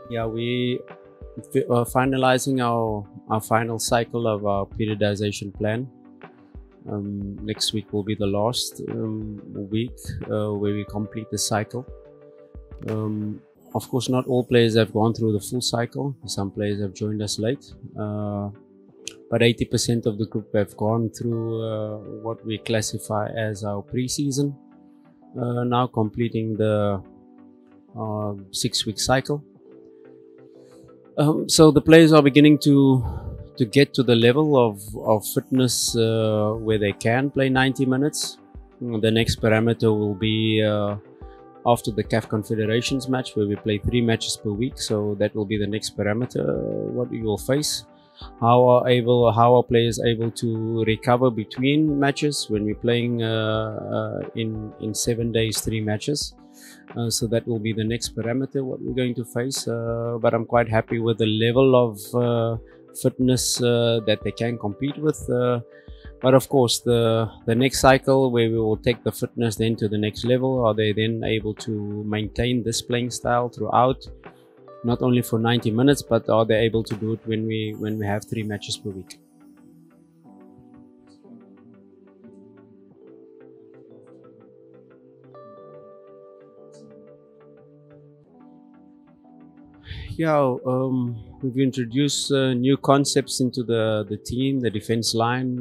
Yeah, we are finalizing our final cycle of our periodization plan. Next week will be the last week where we complete the cycle. Of course, not all players have gone through the full cycle. Some players have joined us late, but 80% of the group have gone through what we classify as our pre-season. Now completing the 6-week cycle. So the players are beginning to get to the level of fitness where they can play 90 minutes. The next parameter will be after the CAF Confederations match, where we play 3 matches per week. So that will be the next parameter what we will face. How are players able to recover between matches when we're playing in 7 days 3 matches. So that will be the next parameter what we're going to face, but I'm quite happy with the level of fitness that they can compete with. But of course, the next cycle where we will take the fitness then to the next level, are they then able to maintain this playing style throughout, not only for 90 minutes, but are they able to do it when we have 3 matches per week? Yeah, we've introduced new concepts into the team, the defense line.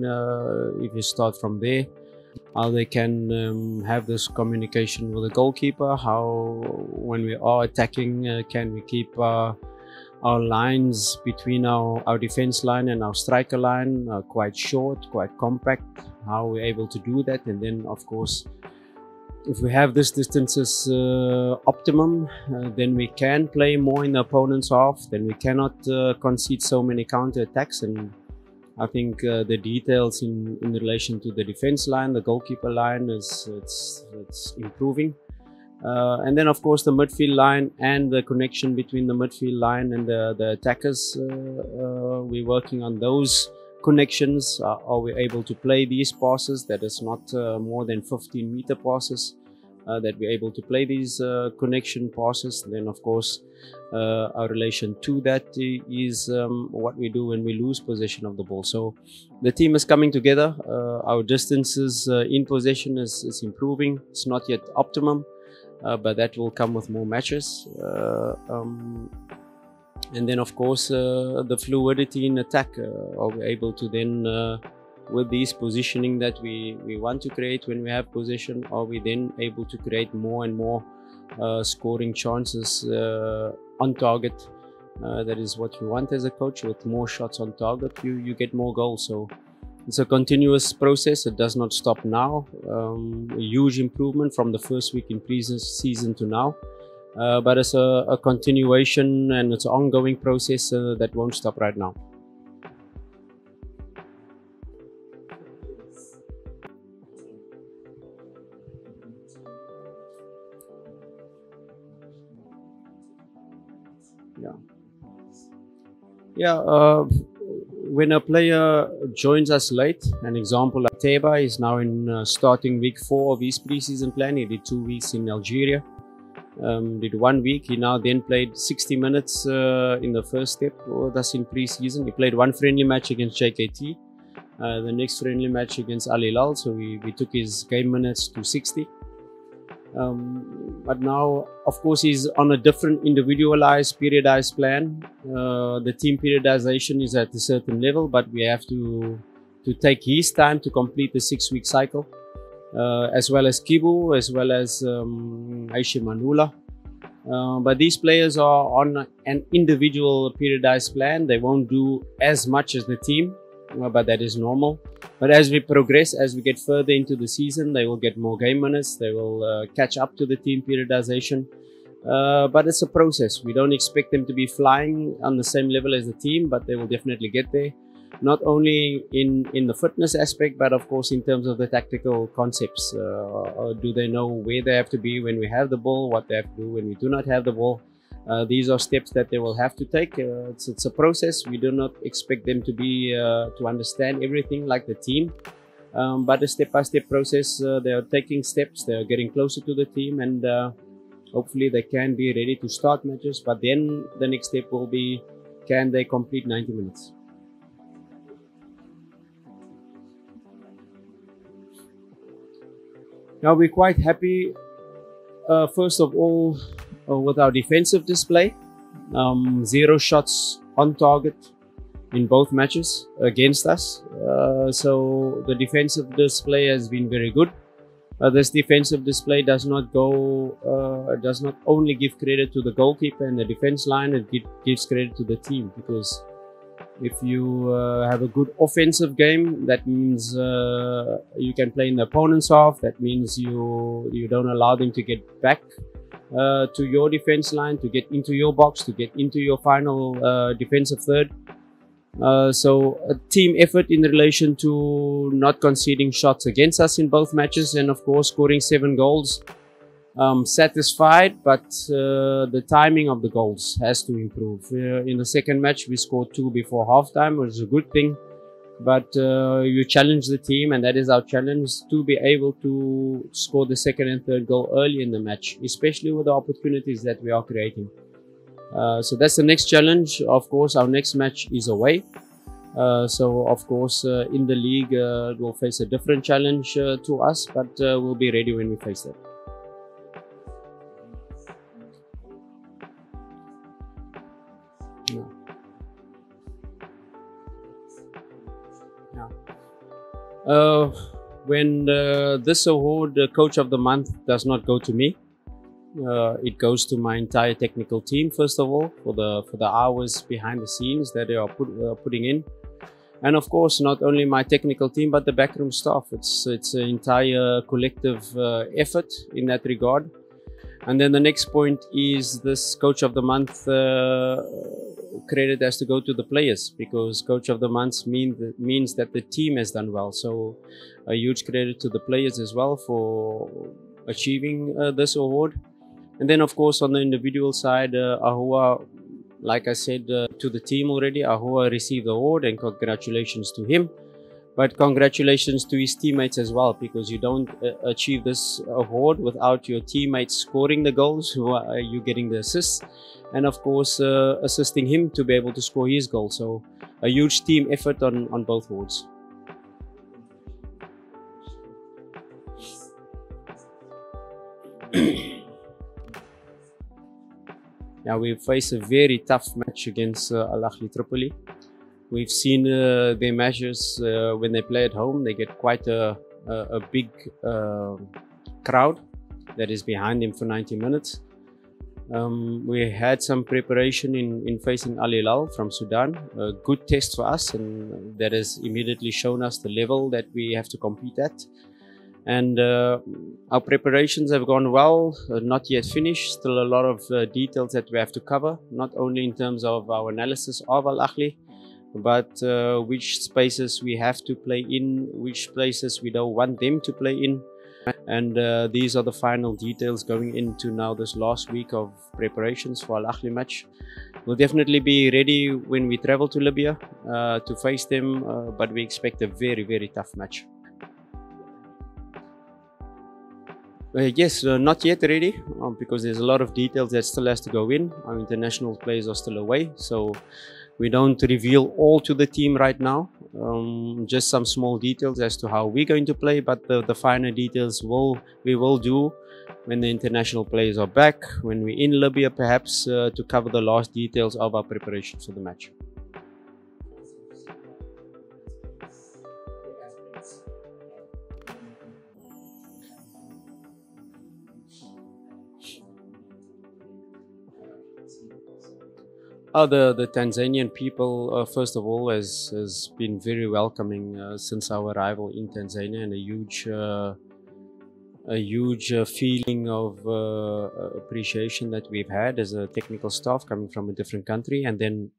If you start from there, how they can have this communication with the goalkeeper, how when we are attacking, can we keep our lines between our defense line and our striker line quite short, quite compact, how we're able to do that. And then of course, if we have this distances optimum, then we can play more in the opponent's half, then we cannot concede so many counter attacks. And I think the details in relation to the defense line, the goalkeeper line, it's improving. And then of course the midfield line and the connection between the midfield line and the attackers, we're working on those connections. Are we able to play these passes that is not more than 15-meter passes, that we're able to play these connection passes? Then of course our relation to that is what we do when we lose possession of the ball. So the team is coming together. Our distances in possession is improving. It's not yet optimum, but that will come with more matches. And then of course the fluidity in attack, are we able to then with these positioning that we want to create when we have possession, are we then able to create more and more scoring chances on target? That is what you want as a coach. With more shots on target, you get more goals. So it's a continuous process. It does not stop now. A huge improvement from the first week in pre-season to now. But it's a continuation and it's an ongoing process that won't stop right now. When a player joins us late, an example like Teba is now in starting week 4 of his pre-season plan. He did 2 weeks in Algeria. Did 1 week. He now then played 60 minutes in the first step with us in pre-season. He played 1 friendly match against JKT, the next friendly match against Al Hilal, so we took his game minutes to 60. But now of course he's on a different individualized periodized plan. The team periodization is at a certain level, but we have to take his time to complete the 6-week cycle. As well as Kibu, as well as Aisha Manula. But these players are on an individual periodized plan. They won't do as much as the team, but that is normal. But as we progress, as we get further into the season, they will get more game minutes. They will catch up to the team periodization. But it's a process. We don't expect them to be flying on the same level as the team, but they will definitely get there. Not only in the fitness aspect, but of course in terms of the tactical concepts. Do they know where they have to be when we have the ball, what they have to do when we do not have the ball? These are steps that they will have to take. It's a process. We do not expect them to be to understand everything like the team, but a step-by-step process. They are taking steps. They are getting closer to the team, and Hopefully they can be ready to start matches, but then the next step will be, can they complete 90 minutes? Now we're quite happy, first of all, with our defensive display. 0 shots on target in both matches against us. So the defensive display has been very good. This defensive display does not only give credit to the goalkeeper and the defense line, it gives credit to the team, because if you have a good offensive game, that means you can play in the opponent's half. That means you don't allow them to get back to your defense line, to get into your box, to get into your final defensive third. So a team effort in relation to not conceding shots against us in both matches, and of course scoring 7 goals. Satisfied, but the timing of the goals has to improve. In the second match we scored 2 before halftime, which is a good thing, but you challenge the team, and that is our challenge, to be able to score the second and third goal early in the match, especially with the opportunities that we are creating. So that's the next challenge. Of course, our next match is away. So of course in the league we'll face a different challenge to us, but we'll be ready when we face that. When this award, Coach of the Month, does not go to me, it goes to my entire technical team, first of all, for the hours behind the scenes that they are putting in, and of course not only my technical team but the backroom staff. It's an entire collective effort in that regard. And then the next point is this Coach of the Month credit has to go to the players, because Coach of the Month means that the team has done well. So a huge credit to the players as well for achieving this award. And then of course on the individual side, Ahua, like I said to the team already, Ahua received the award, and congratulations to him. But congratulations to his teammates as well, because you don't achieve this award without your teammates scoring the goals, who are you getting the assists, and of course assisting him to be able to score his goal. So a huge team effort on both awards. Now we face a very tough match against Al Ahly Tripoli. We've seen their matches when they play at home. They get quite a big crowd that is behind them for 90 minutes. We had some preparation in facing Al Hilal from Sudan, a good test for us, and that has immediately shown us the level that we have to compete at. And our preparations have gone well, not yet finished, still a lot of details that we have to cover, not only in terms of our analysis of Al Ahly, but which spaces we have to play in, which places we don't want them to play in. And these are the final details going into now this last week of preparations for Al Ahly match. We'll definitely be ready when we travel to Libya to face them, but we expect a very, very tough match. Yes, not yet ready, because there's a lot of details that still has to go in. Our international players are still away, so we don't reveal all to the team right now. Just some small details as to how we're going to play, but the finer details we will do when the international players are back, when we're in Libya perhaps, to cover the last details of our preparations for the match. The Tanzanian people, first of all, has been very welcoming since our arrival in Tanzania, and a huge feeling of appreciation that we've had as a technical staff coming from a different country. And then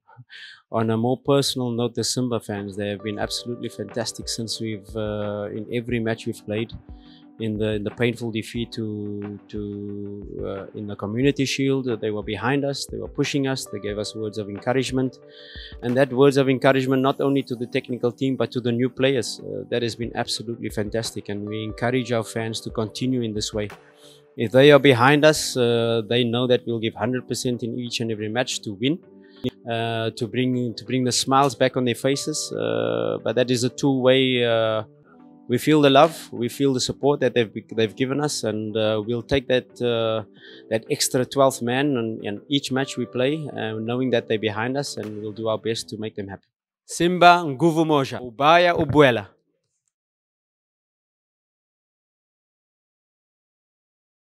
on a more personal note, the Simba fans, they have been absolutely fantastic since we've in every match we've played. In the painful defeat in the Community Shield, they were behind us, they were pushing us, they gave us words of encouragement, and that words of encouragement not only to the technical team but to the new players, that has been absolutely fantastic, and we encourage our fans to continue in this way. If they are behind us, they know that we'll give 100% in each and every match to win, to bring the smiles back on their faces. But that is a two-way. We feel the love, we feel the support that they've given us, and we'll take that extra 12th man in each match we play, knowing that they're behind us, and we'll do our best to make them happy. Simba, Nguvu, Moja, ubaya ubwela.